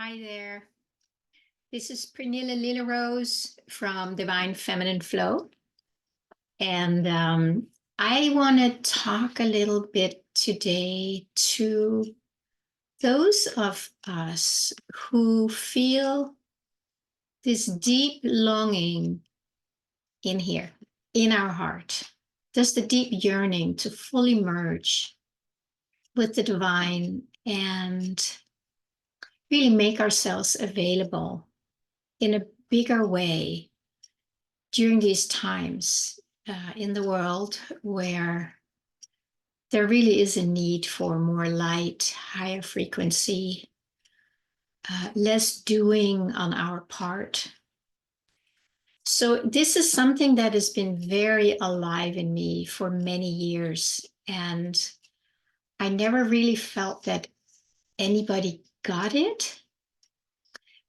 Hi there. This is Pernilla Lillerose from Divine Feminine Flow. And I want to talk a little bit today to those of us who feel this deep longing in here, in our heart, just the deep yearning to fully merge with the divine and really make ourselves available in a bigger way during these times in the world where there really is a need for more light, higher frequency, less doing on our part. So this is something that has been very alive in me for many years. And I never really felt that anybody got it.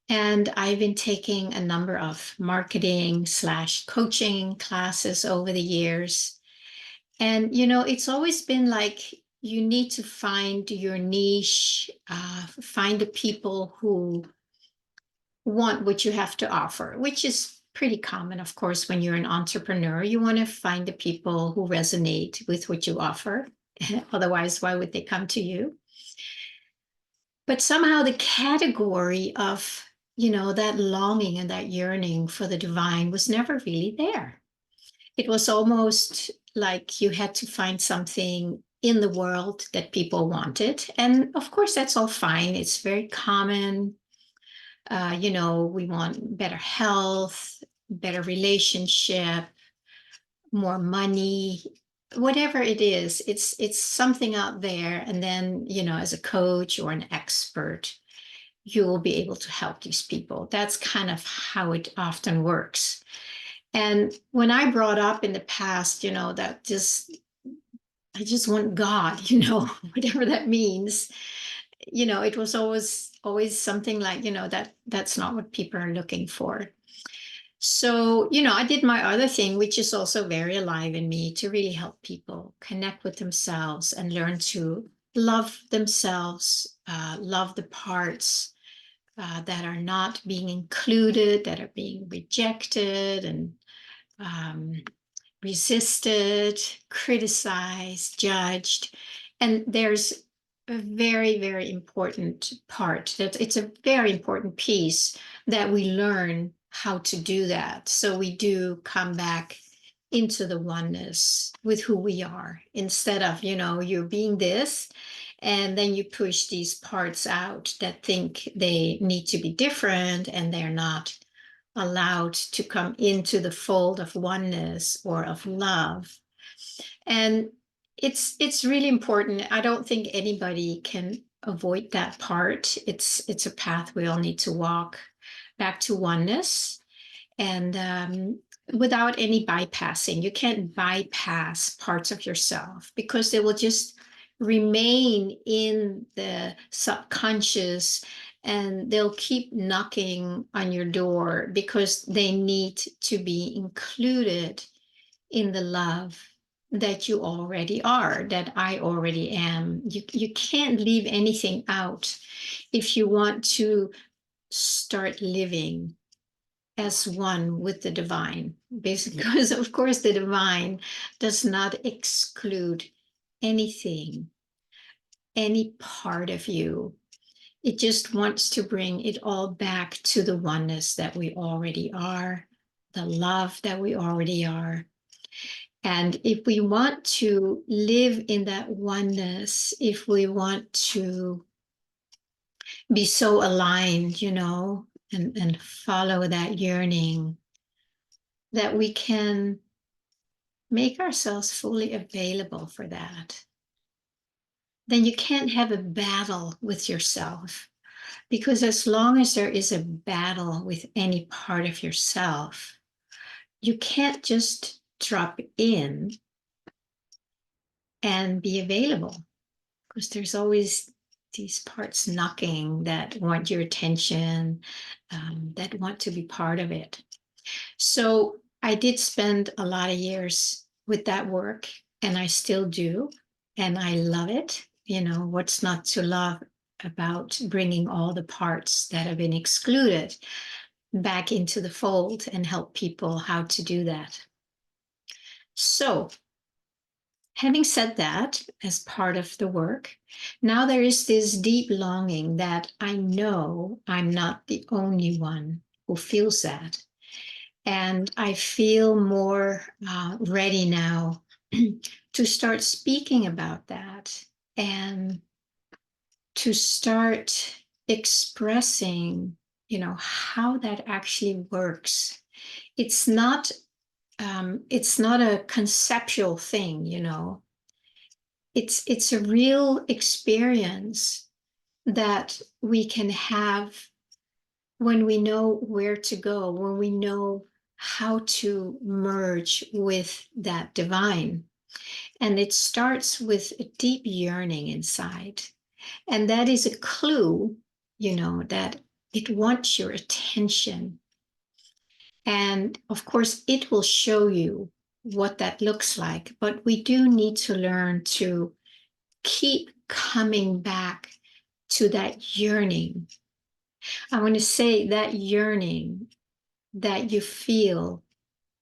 And I've been taking a number of marketing/coaching classes over the years. And, it's always been like you need to find your niche, find the people who want what you have to offer, which is pretty common, of course, when you're an entrepreneur. You want to find the people who resonate with what you offer. Otherwise, why would they come to you? But somehow the category of, that longing and that yearning for the divine was never really there. It was almost like you had to find something in the world that people wanted. And of course, that's all fine. It's very common. We want better health, better relationship, more money, whatever it is, it's something out there. And then, as a coach or an expert, you will be able to help these people. That's kind of how it often works. And when I brought up in the past, that I just want God, whatever that means, it was always something like, that's not what people are looking for. So, I did my other thing, which is also very alive in me, to really help people connect with themselves and learn to love themselves, love the parts that are not being included, that are being rejected and resisted, criticized, judged. And there's a very, very important part that it's a very important piece that we learn how to do that. So we do come back into the oneness with who we are instead of, you're being this. And then you push these parts out that think they need to be different and they're not allowed to come into the fold of oneness or of love. And it's really important. I don't think anybody can avoid that part. It's a path we all need to walk back to oneness, and without any bypassing. You can't bypass parts of yourself because they will just remain in the subconscious, and they'll keep knocking on your door because they need to be included in the love that you already are, that I already am. You can't leave anything out if you want to start living as one with the divine, basically, because of course the divine does not exclude anything, any part of you. It just wants to bring it all back to the oneness that we already are, the love that we already are. And if we want to live in that oneness, if we want to be so aligned, and follow that yearning, that we can make ourselves fully available for that, then you can't have a battle with yourself. Because as long as there is a battle with any part of yourself, you can't just drop in and be available, because there's always these parts knocking that want your attention, that want to be part of it. So I did spend a lot of years with that work, and I still do, and I love it. What's not to love about bringing all the parts that have been excluded back into the fold and help people how to do that. So, having said that, as part of the work, now there is this deep longing that I know I'm not the only one who feels that. And I feel more ready now to start speaking about that and to start expressing, how that actually works. It's not a conceptual thing, It's a real experience that we can have when we know where to go, when we know how to merge with that divine. And it starts with a deep yearning inside. And that is a clue, that it wants your attention. And of course, it will show you what that looks like. But we do need to learn to keep coming back to that yearning. I want to say that yearning that you feel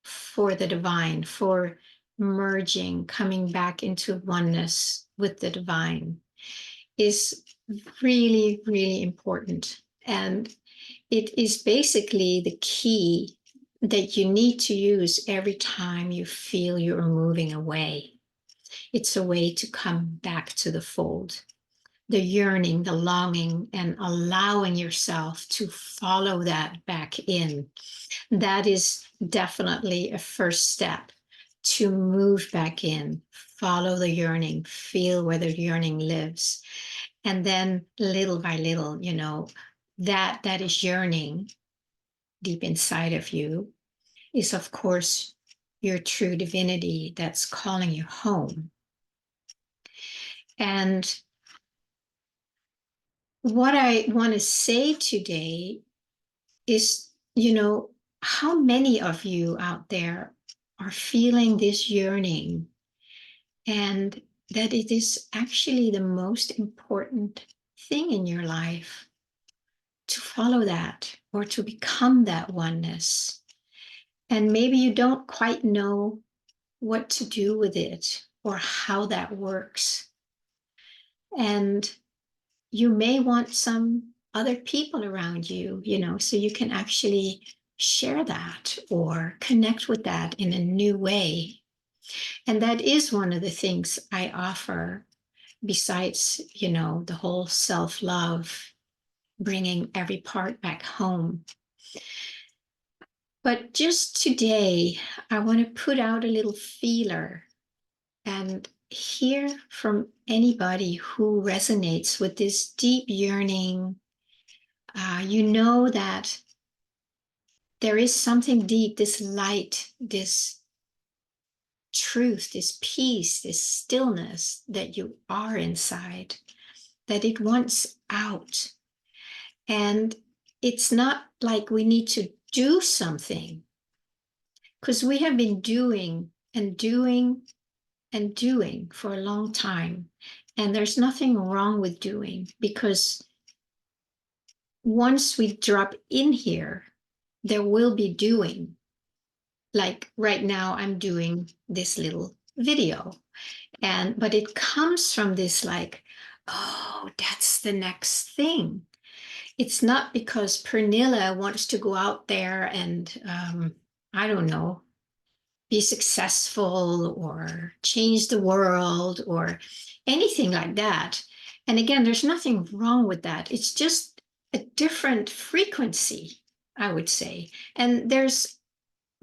for the divine, for merging, coming back into oneness with the divine, is really, really important. And it is basically the key that you need to use every time you feel you're moving away. It's a way to come back to the fold. The yearning, the longing, and allowing yourself to follow that back in. That is definitely a first step to move back in. Follow the yearning, feel where the yearning lives. And then little by little, that is yearning deep inside of you is, of course, your true divinity that's calling you home. And what I want to say today is, how many of you out there are feeling this yearning, and that it is actually the most important thing in your life to follow that or to become that oneness. And maybe you don't quite know what to do with it or how that works. And you may want some other people around you, so you can actually share that or connect with that in a new way. And that is one of the things I offer, besides, the whole self-love, bringing every part back home. But just today, I want to put out a little feeler and hear from anybody who resonates with this deep yearning. You know that there is something deep, this light, this truth, this peace, this stillness that you are inside, that it wants out. And it's not like we need to do something, because we have been doing and doing and doing for a long time. And there's nothing wrong with doing, because once we drop in here, there will be doing. Like right now, I'm doing this little video, but it comes from this like, oh, that's the next thing. It's not because Pernilla wants to go out there and, I don't know, be successful or change the world or anything like that. And again, there's nothing wrong with that. It's just a different frequency, I would say. And there's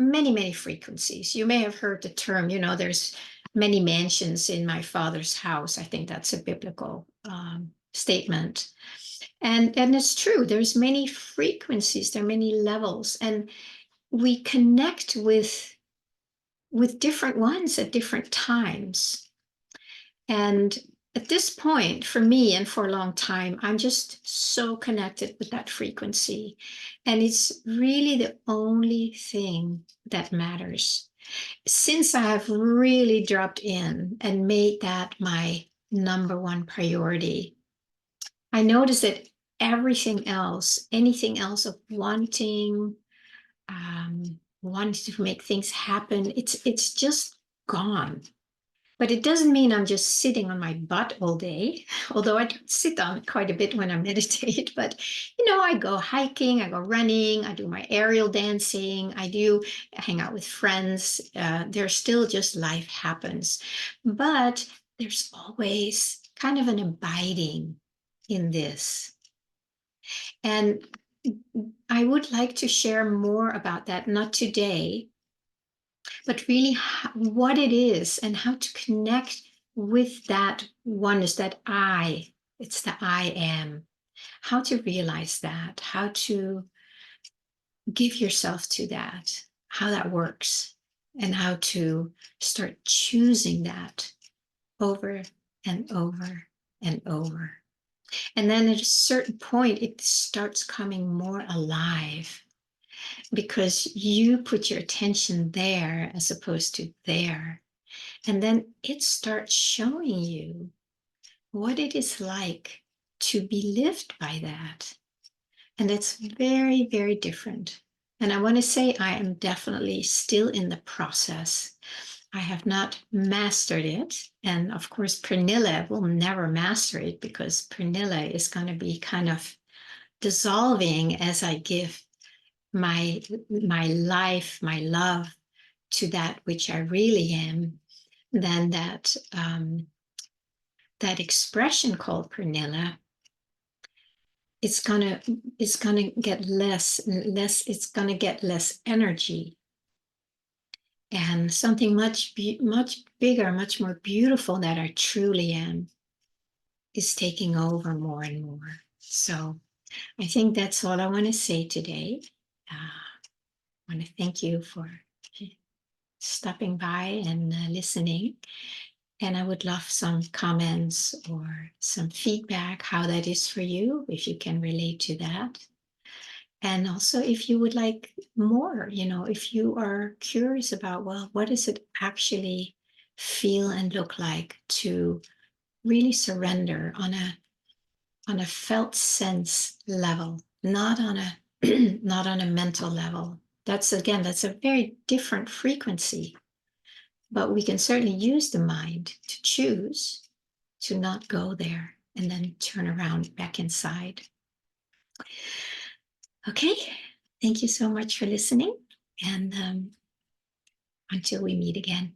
many, many frequencies. You may have heard the term, there's many mansions in my father's house. I think that's a biblical statement. And it's true. There's many frequencies, there are many levels, and we connect with different ones at different times. And at this point, for me and for a long time, I'm just so connected with that frequency. And it's really the only thing that matters. Since I have really dropped in and made that my number one priority, I notice that everything else, anything else of wanting to make things happen, it's just gone. But it doesn't mean I'm just sitting on my butt all day, although I do sit on it quite a bit when I meditate. But, I go hiking, I go running, I do my aerial dancing, I do hang out with friends. There's still just life happens. But there's always kind of an abiding in this. And I would like to share more about that, not today, but really what it is and how to connect with that oneness, that it's the I am, how to realize that, how to give yourself to that, how that works, and how to start choosing that over and over and over. And then at a certain point, it starts coming more alive because you put your attention there as opposed to there. And then it starts showing you what it is like to be lived by that. And it's very, very different. And I want to say I am definitely still in the process. I have not mastered it. And of course, Pernilla will never master it because Pernilla is going to be kind of dissolving as I give my life, my love to that which I really am. Then that expression called Pernilla, it's gonna get less. It's gonna get less energy, and something much bigger, much more beautiful that I truly am is taking over more and more. So I think that's all I want to say today. I want to thank you for stopping by and listening. And I would love some comments or some feedback, how that is for you, if you can relate to that. And also, if you would like more, if you are curious about, well, what does it actually feel and look like to really surrender on a felt sense level, not on a not on a mental level. That's a very different frequency. But we can certainly use the mind to choose to not go there and then turn around back inside. Okay, thank you so much for listening. And until we meet again.